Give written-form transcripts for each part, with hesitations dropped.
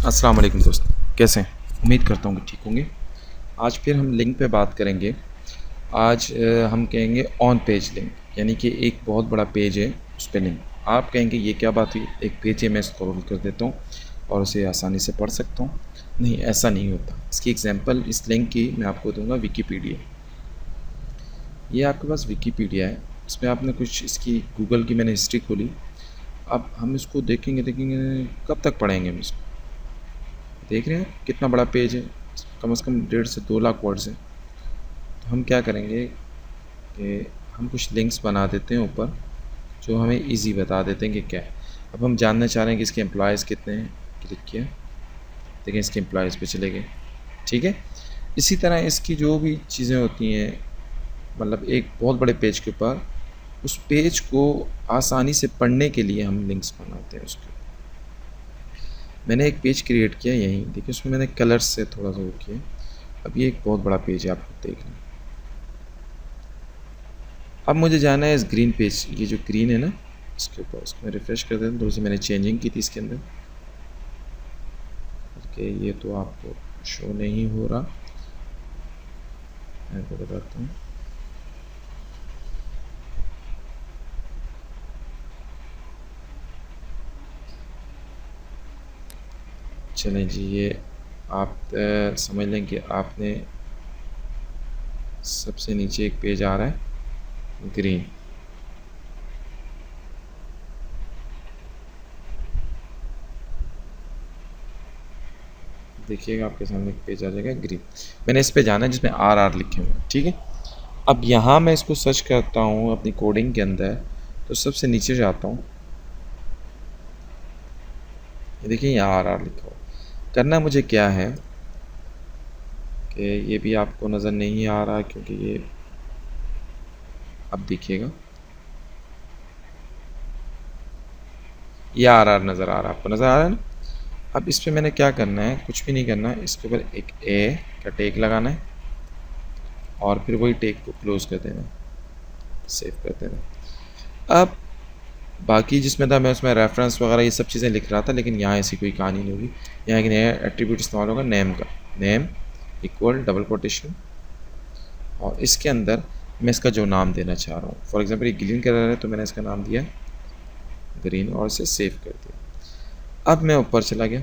अस्सलाम वालेकुम दोस्त, कैसे हैं? उम्मीद करता हूँ कि ठीक होंगे। आज फिर हम लिंक पे बात करेंगे। आज हम कहेंगे ऑन पेज लिंक, यानी कि एक बहुत बड़ा पेज है उस पे लिंक। आप कहेंगे ये क्या बात हुई, एक पेज है मैं स्क्रॉल कर देता हूँ और उसे आसानी से पढ़ सकता हूँ। नहीं, ऐसा नहीं होता। इसकी एग्जांपल इस लिंक की मैं आपको दूंगा विकीपीडिया। ये आपके पास विकीपीडिया है, इसमें आपने कुछ इसकी गूगल की मैंने हिस्ट्री खोली। अब हम इसको देखेंगे कब तक पढ़ेंगे हम इसको। देख रहे हैं कितना बड़ा पेज है, कम से कम 1.5 से 2 लाख वर्ड्स हैं। तो हम क्या करेंगे कि हम कुछ लिंक्स बना देते हैं ऊपर जो हमें इजी बता देते हैं कि क्या है। अब हम जानना चाह रहे हैं कि इसके एम्प्लॉयज़ कितने हैं। क्लिक किया, देखें इसके एम्प्लॉयज़ पे चले गए। ठीक है, इसी तरह इसकी जो भी चीज़ें होती हैं, मतलब एक बहुत बड़े पेज के ऊपर उस पेज को आसानी से पढ़ने के लिए हम लिंक्स बनाते हैं उसके। मैंने एक पेज क्रिएट किया यहीं, देखिए उसमें मैंने कलर्स से थोड़ा सा वो किया। अब ये एक बहुत बड़ा पेज है, आप देख लें। अब मुझे जाना है इस ग्रीन पेज, ये जो ग्रीन है ना इसके ऊपर, उसको मैं रिफ़्रेश कर देता हूँ। थोड़ी सी मैंने चेंजिंग की थी इसके अंदर। ओके, ये तो आपको शो नहीं हो रहा, मैं आपको बताता हूँ। चलें जी, ये आप समझ लें कि आपने सबसे नीचे एक पेज आ रहा है ग्रीन। देखिएगा आपके सामने एक पेज आ जाएगा ग्रीन। मैंने इस पे जाना है जिसमें RR लिखे हुए हैं। ठीक है, अब यहाँ मैं इसको सर्च करता हूँ अपनी कोडिंग के अंदर, तो सबसे नीचे जाता हूँ। ये देखिए यहाँ RR लिखा हुआ। करना मुझे क्या है कि ये भी आपको नज़र नहीं आ रहा क्योंकि ये, अब देखिएगा ये RR नज़र आ रहा है, आपको नज़र आ रहा है ना। अब इस पर मैंने क्या करना है, कुछ भी नहीं करना है। इसके ऊपर एक ए का टेक लगाना है और फिर वही टेक को क्लोज़ कर देना, सेव कर देना। अब बाकी जिसमें था मैं उसमें रेफरेंस वगैरह ये सब चीज़ें लिख रहा था, लेकिन यहाँ ऐसी कोई कहानी नहीं होगी। यहाँ एक नया एट्रीब्यूट इस्तेमाल होगा नेम का, नेम इक्वल डबल कोटेशन, और इसके अंदर मैं इसका जो नाम देना चाह रहा हूँ, फॉर एग्जांपल ये ग्रीन कलर है तो मैंने इसका नाम दिया ग्रीन और इसे सेव कर दिया। अब मैं ऊपर चला गया,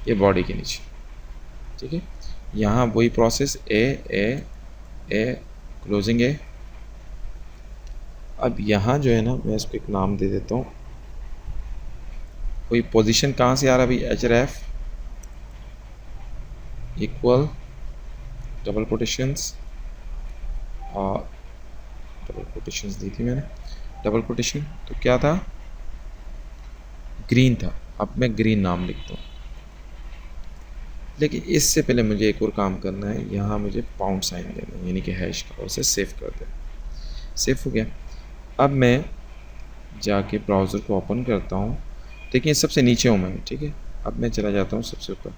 ये बॉडी के नीचे। ठीक है, यहाँ वही प्रोसेस ए क्लोजिंग ए। अब यहाँ जो है ना मैं इसको एक नाम दे देता हूँ। कोई पोजीशन कहाँ से आ रहा है भाई, href इक्वल डबल कोटेशंस, और डबल कोटेशंस दी थी मैंने, डबल कोटेशन तो क्या था, ग्रीन था। अब मैं ग्रीन नाम लिखता हूँ, लेकिन इससे पहले मुझे एक और काम करना है। यहाँ मुझे पाउंड साइन देना है, यानी कि हैश का, और उसे सेव कर दें। सेव हो गया। अब मैं जाके ब्राउज़र को ओपन करता हूँ। देखिए सबसे नीचे हूँ मैं। ठीक है, अब मैं चला जाता हूँ सबसे ऊपर।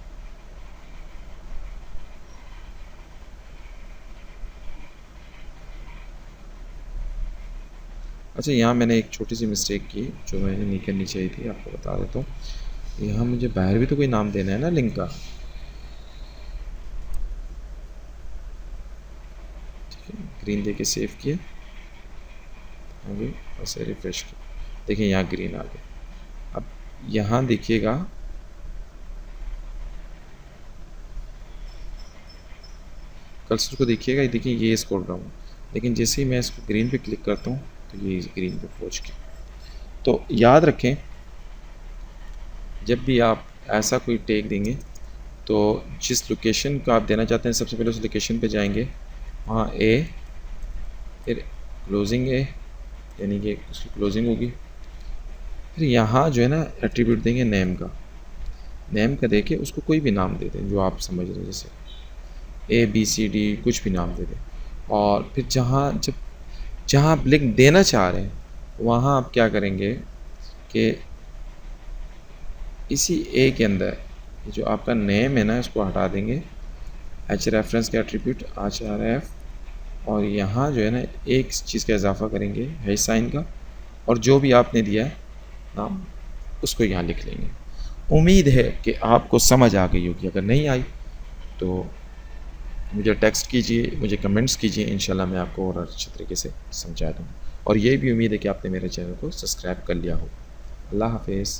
अच्छा, यहाँ मैंने एक छोटी सी मिस्टेक की जो मैंने नहीं करनी चाहिए थी, आपको बता देता हूँ। यहाँ मुझे बाहर भी तो कोई नाम देना है ना लिंक का। ठीक है, ग्रीन दे के सेव किया, आगे ऐसे रिफ्रेश किया, देखिए यहाँ ग्रीन आ गया। अब यहाँ देखिएगा कर्सर को, देखिएगा देखिए ये स्क्रॉल डाउन, लेकिन जैसे ही मैं इसको ग्रीन पे क्लिक करता हूँ तो ये ग्रीन पे पहुँच गया। तो याद रखें, जब भी आप ऐसा कोई टैग देंगे तो जिस लोकेशन को आप देना चाहते हैं सबसे पहले उस लोकेशन पे जाएंगे, वहाँ ए, फिर क्लोजिंग ए, यानी कि उसकी क्लोजिंग होगी। फिर यहाँ जो है ना एट्रीब्यूट देंगे नेम का, नेम का देके उसको कोई भी नाम दे दें जो आप समझ रहे हैं, जैसे ABCD कुछ भी नाम दे दें। और फिर जहाँ आप लिंक देना चाह रहे हैं वहाँ आप क्या करेंगे कि इसी ए के अंदर जो आपका नेम है ना इसको हटा देंगे, h रेफरेंस का एट्रीब्यूट href, और यहाँ जो है ना एक चीज़ का इजाफ़ा करेंगे है साइन का, और जो भी आपने दिया है नाम उसको यहाँ लिख लेंगे। उम्मीद है कि आपको समझ आ गई होगी। अगर नहीं आई तो मुझे टेक्स्ट कीजिए, मुझे कमेंट्स कीजिए, इंशाल्लाह मैं आपको और अच्छे तरीके से समझा दूँगा। और ये भी उम्मीद है कि आपने मेरे चैनल को सब्सक्राइब कर लिया हो। अल्लाह हाफ़िज़।